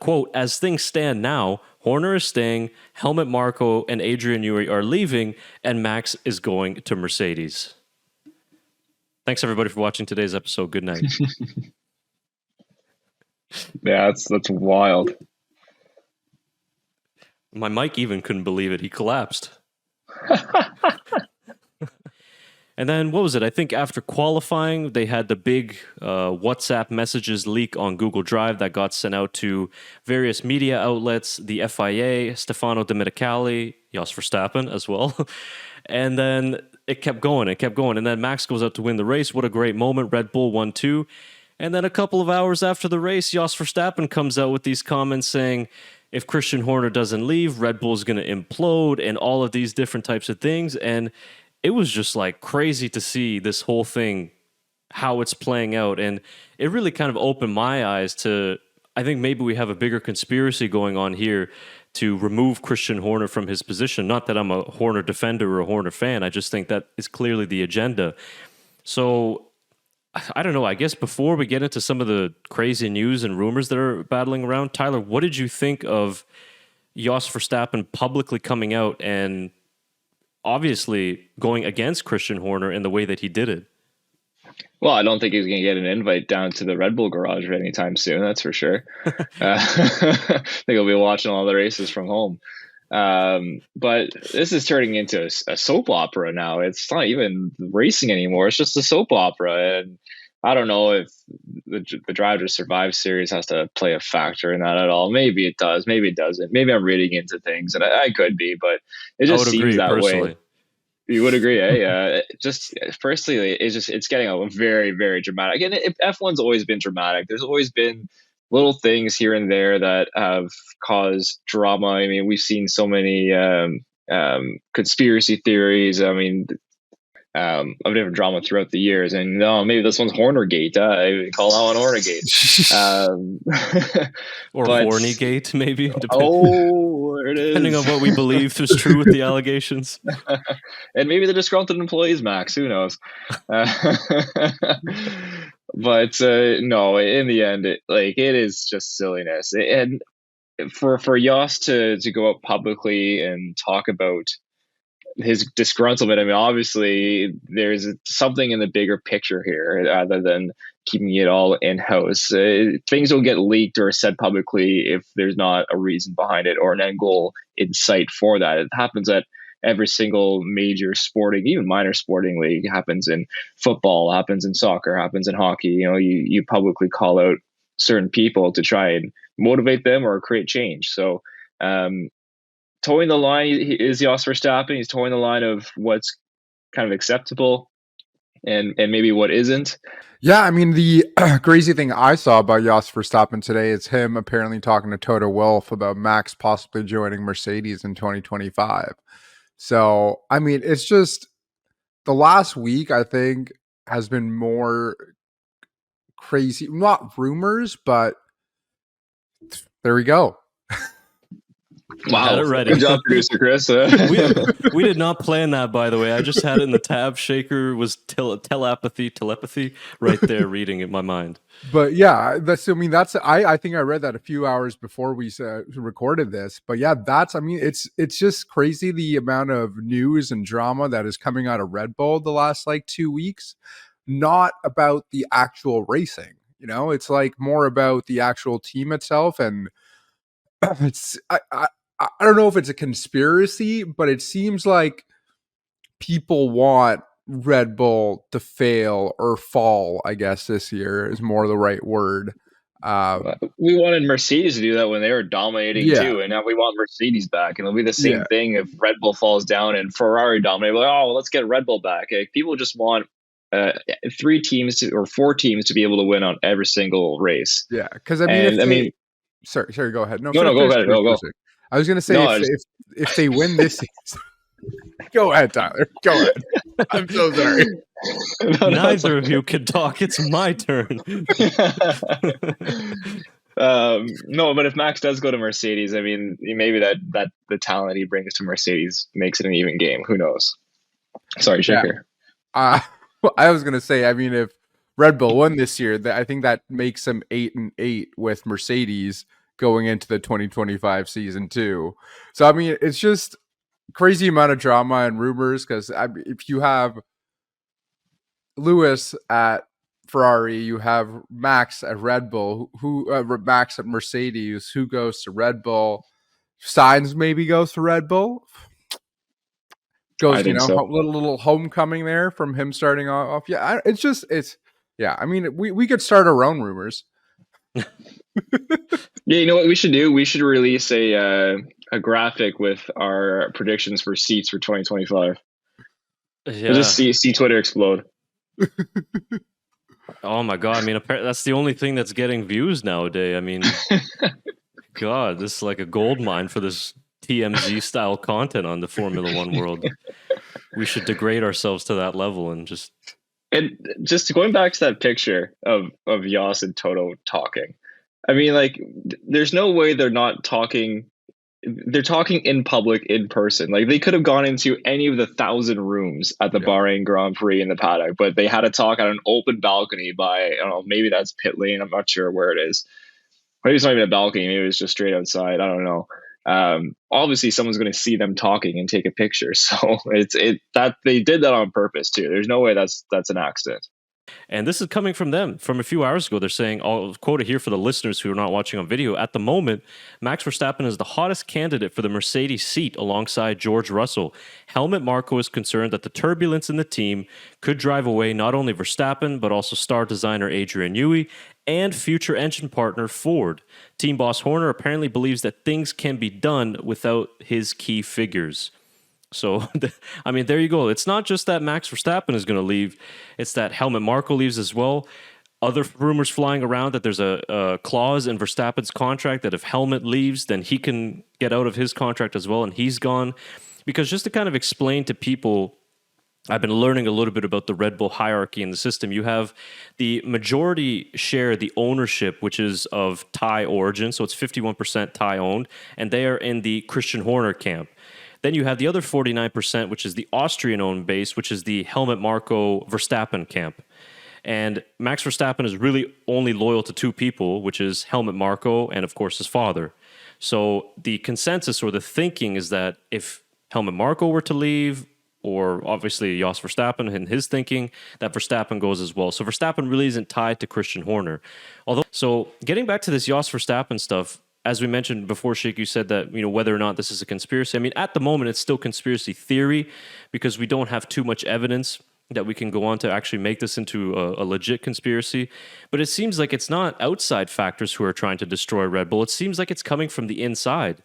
quote, as things stand now, Horner is staying, Helmut Marko and Adrian Newey are leaving, and Max is going to Mercedes. Thanks, everybody, for watching today's episode. Good night. Yeah, that's wild. My mic even couldn't believe it. He collapsed. And then, what was it? I think after qualifying, they had the big WhatsApp messages leak on Google Drive that got sent out to various media outlets, the FIA, Stefano Domenicali, Jos Verstappen as well. And then it kept going. And then Max goes out to win the race. What a great moment. Red Bull won too. And then a couple of hours after the race, Jos Verstappen comes out with these comments saying, if Christian Horner doesn't leave, Red Bull's going to implode and all of these different types of things. And it was just like crazy to see this whole thing, how it's playing out. And it really kind of opened my eyes to, I think maybe we have a bigger conspiracy going on here to remove Christian Horner from his position. Not that I'm a Horner defender or a Horner fan. I just think that is clearly the agenda. So I don't know. I guess before we get into some of the crazy news and rumors that are battling around, Tyler, what did you think of Jos Verstappen publicly coming out and obviously going against Christian Horner in the way that he did it? Well, I don't think he's going to get an invite down to the Red Bull garage anytime soon. That's for sure. I think he'll be watching all the races from home. But this is turning into a soap opera now. It's not even racing anymore. It's just a soap opera. And I don't know if the Drive to Survive series has to play a factor in that at all. Maybe it does. Maybe it doesn't. Maybe I'm reading into things, and I could be, but it just seems that way. You would agree, eh? Just firstly, it's getting a very, very dramatic. And F1's always been dramatic. There's always been little things here and there that have caused drama. I mean, we've seen so many conspiracy theories. I mean, of different drama throughout the years. And maybe this one's Hornergate. I call that one Hornergate. Or Hornygate, maybe. There it is. Depending on what we believe is true with the allegations. And maybe the disgruntled employees, Max. Who knows? But no, in the end, it is just silliness. And for Jos to go out publicly and talk about his disgruntlement, I mean, obviously there's something in the bigger picture here rather than keeping it all in-house. Things will get leaked or said publicly if there's not a reason behind it or an end goal in sight for that. It happens at every single major sporting, even minor sporting league. It happens in football, happens in soccer, happens in hockey. You publicly call out certain people to try and motivate them or create change. So towing the line is Jos Verstappen. He's towing the line of what's kind of acceptable and maybe what isn't. Yeah, I mean, the crazy thing I saw about Jos Verstappen today is him apparently talking to Toto Wolff about Max possibly joining Mercedes in 2025. So, I mean, it's just the last week, I think, has been more crazy. Not rumors, but there we go. Wow, good job, producer Chris. We did not plan that, by the way. I just had it in the tab. Shaker was telepathy right there reading in my mind. But yeah, I think I read that a few hours before we recorded this. But yeah, it's just crazy the amount of news and drama that is coming out of Red Bull the last 2 weeks, not about the actual racing. It's more about the actual team itself. And it's, I don't know if it's a conspiracy, but it seems like people want Red Bull to fail or fall, I guess this year is more the right word. We wanted Mercedes to do that when they were dominating too, and now we want Mercedes back, and it'll be the same thing if Red Bull falls down and Ferrari dominate. Let's get Red Bull back. People just want 3 teams or 4 teams to be able to win on every single race. Yeah, because sorry, go ahead. No, go ahead. Go. I was going to say if they win this season. Go ahead, Tyler. Go ahead. I'm so sorry. Neither of you can talk. It's my turn. No, but if Max does go to Mercedes, I mean, maybe that the talent he brings to Mercedes makes it an even game. Who knows? Sorry, Shaker. I was going to say, I mean, if Red Bull won this year, I think that makes them 8-8 with Mercedes. going into the 2025 season too. So I mean, it's just crazy amount of drama and rumors because if you have Lewis at Ferrari, you have Max at Red Bull, who Max at Mercedes, who goes to Red Bull. Sainz maybe goes to Red Bull. I Goes, think so. little homecoming there from him starting off. Yeah, yeah. I mean, we could start our own rumors. Yeah, you know what we should do? We should release a graphic with our predictions for seats for 2025. Yeah. We'll just see Twitter explode. Oh my god! I mean, that's the only thing that's getting views nowadays. I mean, God, this is like a gold mine for this TMZ style content on the Formula One world. We should degrade ourselves to that level and just. And just going back to that picture of Jos and Toto talking. I mean, like, there's no way they're not talking. They're talking in public, in person. Like, they could have gone into any of the 1,000 rooms at the Bahrain Grand Prix in the paddock, but they had to talk on an open balcony by, I don't know, maybe that's pit lane. I'm not sure where it is. Maybe it's not even a balcony. Maybe it's just straight outside. I don't know. Obviously, someone's going to see them talking and take a picture. So that they did that on purpose too. There's no way that's an accident. And this is coming from them from a few hours ago. They're saying, I'll quote it here for the listeners who are not watching on video. At the moment, Max Verstappen is the hottest candidate for the Mercedes seat alongside George Russell. Helmut Marko is concerned that the turbulence in the team could drive away not only Verstappen, but also star designer Adrian Newey and future engine partner Ford. Team boss Horner apparently believes that things can be done without his key figures. So, I mean, there you go. It's not just that Max Verstappen is going to leave. It's that Helmut Marko leaves as well. Other rumors flying around that there's a clause in Verstappen's contract that if Helmut leaves, then he can get out of his contract as well, and he's gone. Because just to kind of explain to people, I've been learning a little bit about the Red Bull hierarchy in the system. You have the majority share the ownership, which is of Thai origin, so it's 51% Thai owned, and they are in the Christian Horner camp. Then you have the other 49%, which is the Austrian-owned base, which is the Helmut Marko Verstappen camp. And Max Verstappen is really only loyal to two people, which is Helmut Marko and, of course, his father. So the consensus or the thinking is that if Helmut Marko were to leave, or obviously Jos Verstappen and his thinking, that Verstappen goes as well. So Verstappen really isn't tied to Christian Horner. So getting back to this Jos Verstappen stuff, as we mentioned before, Sheik, you said that, whether or not this is a conspiracy. I mean, at the moment, it's still conspiracy theory because we don't have too much evidence that we can go on to actually make this into a legit conspiracy. But it seems like it's not outside factors who are trying to destroy Red Bull. It seems like it's coming from the inside.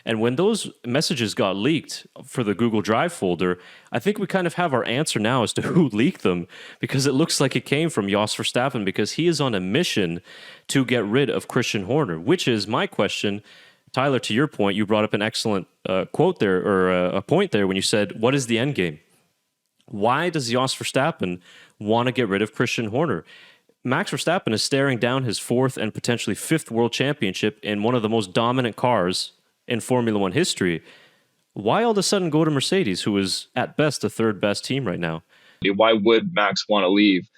And when those messages got leaked for the Google Drive folder, I think we kind of have our answer now as to who leaked them, because it looks like it came from Jos Verstappen, because he is on a mission to get rid of Christian Horner, which is my question. Tyler, to your point, you brought up an excellent quote there, or a point there when you said, what is the end game? Why does Jos Verstappen want to get rid of Christian Horner? Max Verstappen is staring down his fourth and potentially fifth world championship in one of the most dominant cars in Formula One history. Why all of a sudden go to Mercedes, who is at best the third best team right now? Why would Max want to leave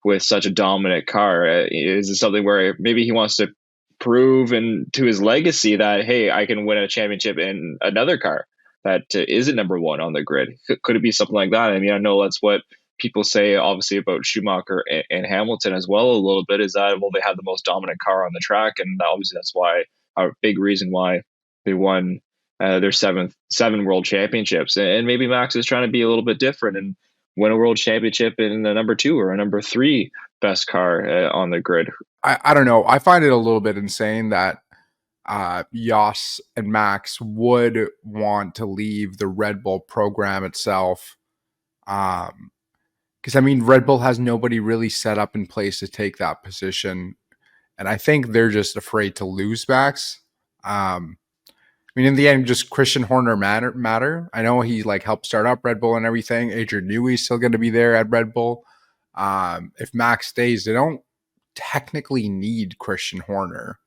with such a dominant car? Is it something where maybe he wants to prove and to his legacy that, hey, I can win a championship in another car that isn't number one on the grid? Could it be something like that? I mean, I know that's what people say, obviously, about Schumacher and Hamilton as well a little bit, is that, well, they had the most dominant car on the track, and obviously that's why a big reason why they won their seven world championships. And maybe Max is trying to be a little bit different and win a world championship in the number 2 or a number 3 best car on the grid. I don't know. I find it a little bit insane that Jos and Max would want to leave the Red Bull program itself. Because, I mean, Red Bull has nobody really set up in place to take that position. And I think they're just afraid to lose Max. I mean, in the end, just Christian Horner matter. I know he helped start up Red Bull and everything. Adrian Newey's still going to be there at Red Bull. If Max stays, they don't technically need Christian Horner.